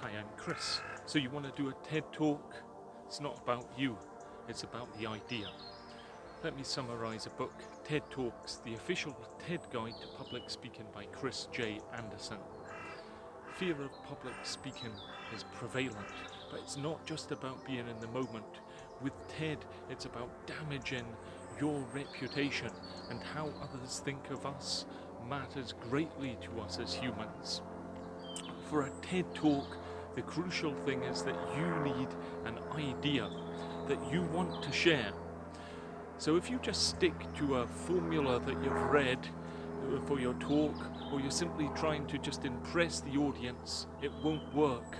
Hi, I'm Chris. So you want to do a TED Talk? It's not about you, it's about the idea. Let me summarize a book, TED Talks, the official TED Guide to Public Speaking by Chris J. Anderson. Fear of public speaking is prevalent, but it's not just about being in the moment. With TED, it's about damaging your reputation, and how others think of us matters greatly to us as humans. For a TED Talk, the crucial thing is that you need an idea that you want to share. So if you just stick to a formula that you've read for your talk, or you're simply trying to just impress the audience, it won't work.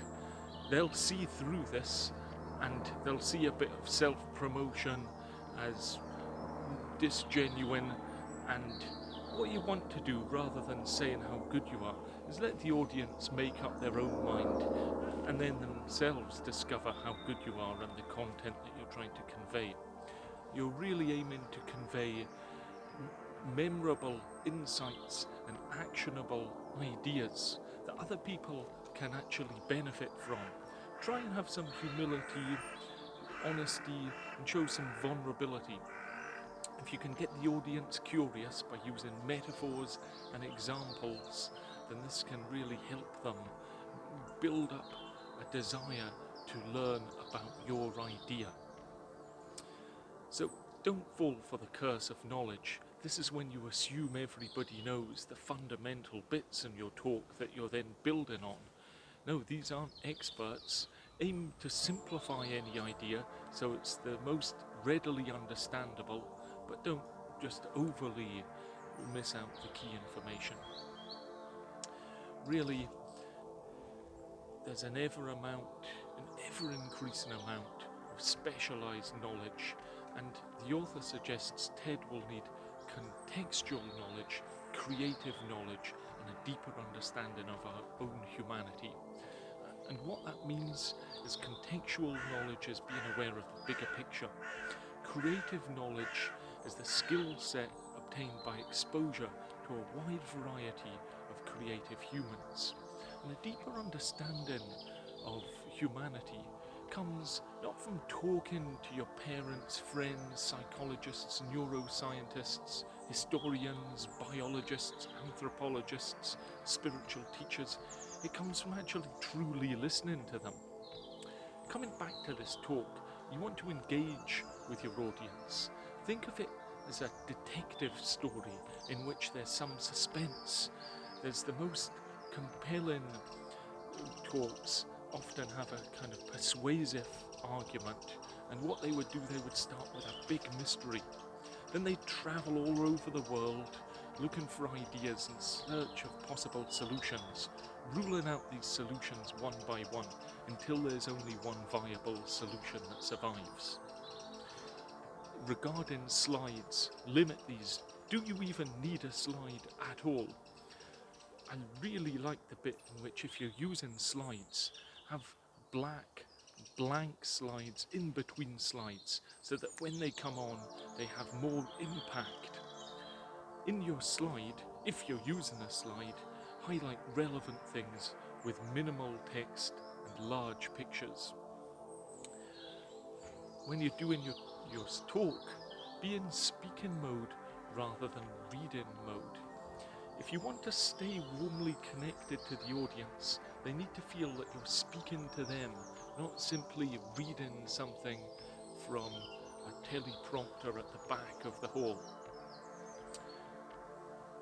They'll see through this, and they'll see a bit of self-promotion as disgenuine. And what you want to do, rather than saying how good you are, is let the audience make up their own mind and then themselves discover how good you are and the content that you're trying to convey. You're really aiming to convey memorable insights and actionable ideas that other people can actually benefit from. Try and have some humility, honesty, and show some vulnerability. If you can get the audience curious by using metaphors and examples, then this can really help them build up a desire to learn about your idea. So don't fall for the curse of knowledge. This is when you assume everybody knows the fundamental bits in your talk that you're then building on. No, these aren't experts. Aim to simplify any idea so it's the most readily understandable, but don't just overly miss out the key information. Really, there's an ever increasing amount of specialized knowledge, and the author suggests TED will need contextual knowledge, creative knowledge, and a deeper understanding of our own humanity. And what that means is contextual knowledge is being aware of the bigger picture. Creative knowledge is the skill set obtained by exposure to a wide variety of creative humans. And a deeper understanding of humanity comes not from talking to your parents, friends, psychologists, neuroscientists, historians, biologists, anthropologists, spiritual teachers. It comes from actually truly listening to them. Coming back to this talk, you want to engage with your audience. Think of it as a detective story in which there's some suspense. There's the most compelling talks often have a kind of persuasive argument, and what they would do, they would start with a big mystery. Then they'd travel all over the world looking for ideas in search of possible solutions, ruling out these solutions one by one until there's only one viable solution that survives. Regarding slides, limit these. Do you even need a slide at all? I really like the bit in which, if you're using slides, have blank slides in between slides so that when they come on, they have more impact. In your slide, if you're using a slide, highlight relevant things with minimal text and large pictures. When you're doing your talk, be in speaking mode rather than reading mode. If you want to stay warmly connected to the audience, they need to feel that you're speaking to them, not simply reading something from a teleprompter at the back of the hall.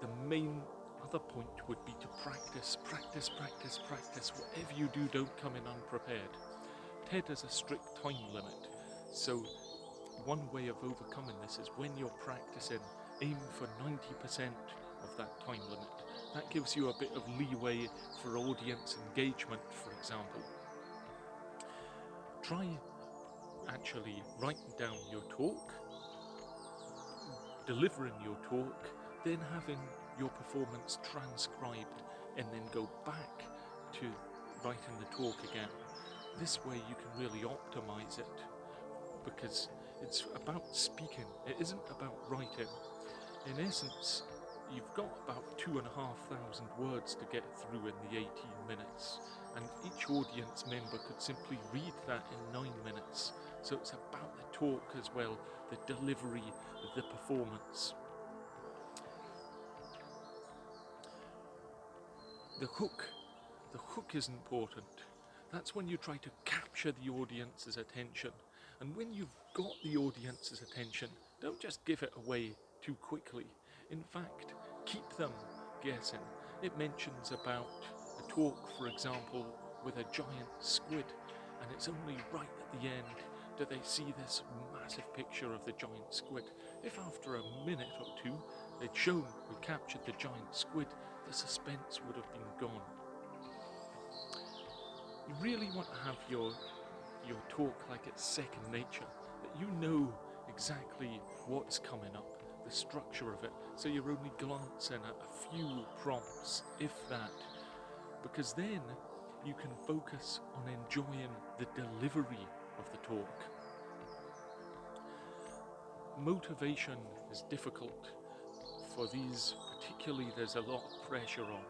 The main other point would be to practice. Whatever you do, don't come in unprepared. TED has a strict time limit, so one way of overcoming this is when you're practicing, aim for 90% of that time limit. That gives you a bit of leeway for audience engagement, for example. Try actually writing down your talk, delivering your talk, then having your performance transcribed, and then go back to writing the talk again. This way you can really optimize it, because it's about speaking, it isn't about writing. In essence, you've got about 2,500 words to get through in the 18 minutes, and each audience member could simply read that in 9 minutes. So it's about the talk as well, the delivery, the performance. The hook is important. That's when you try to capture the audience's attention. And when you've got the audience's attention, don't just give it away too quickly. In fact, keep them guessing. It mentions about a talk, for example, with a giant squid, and it's only right at the end that they see this massive picture of the giant squid. If after a minute or two they'd shown we captured the giant squid, the suspense would have been gone. You really want to have your talk like it's second nature, that you know exactly what's coming up, the structure of it, so you're only glancing at a few prompts, if that, because then you can focus on enjoying the delivery of the talk. Motivation is difficult for these, particularly there's a lot of pressure on.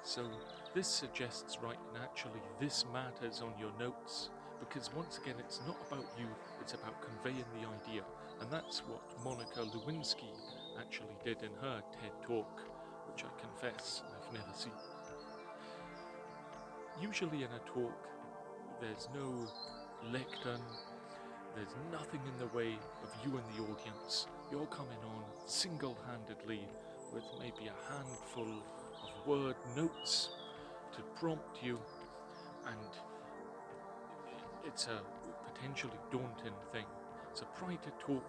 So this suggests writing actually this matters on your notes, because once again it's not about you, it's about conveying the idea. And that's what Monica Lewinsky actually did in her TED Talk, which I confess I've never seen. Usually in a talk there's no lectern, there's nothing in the way of you and the audience. You're coming on single-handedly with maybe a handful of word notes to prompt you, and it's a potentially daunting thing. So try to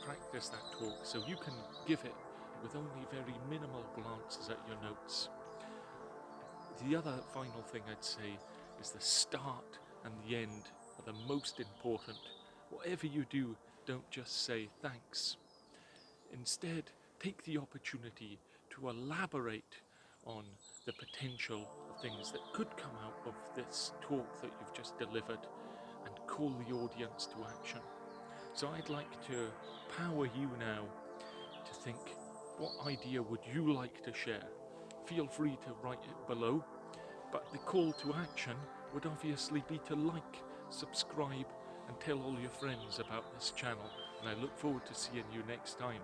practice that talk so you can give it with only very minimal glances at your notes. The other final thing I'd say is the start and the end are the most important. Whatever you do, don't just say thanks. Instead, take the opportunity to elaborate on the potential of things that could come out of this talk that you've just delivered and call the audience to action. So I'd like to power you now to think, what idea would you like to share? Feel free to write it below, but the call to action would obviously be to like, subscribe and tell all your friends about this channel, and I look forward to seeing you next time.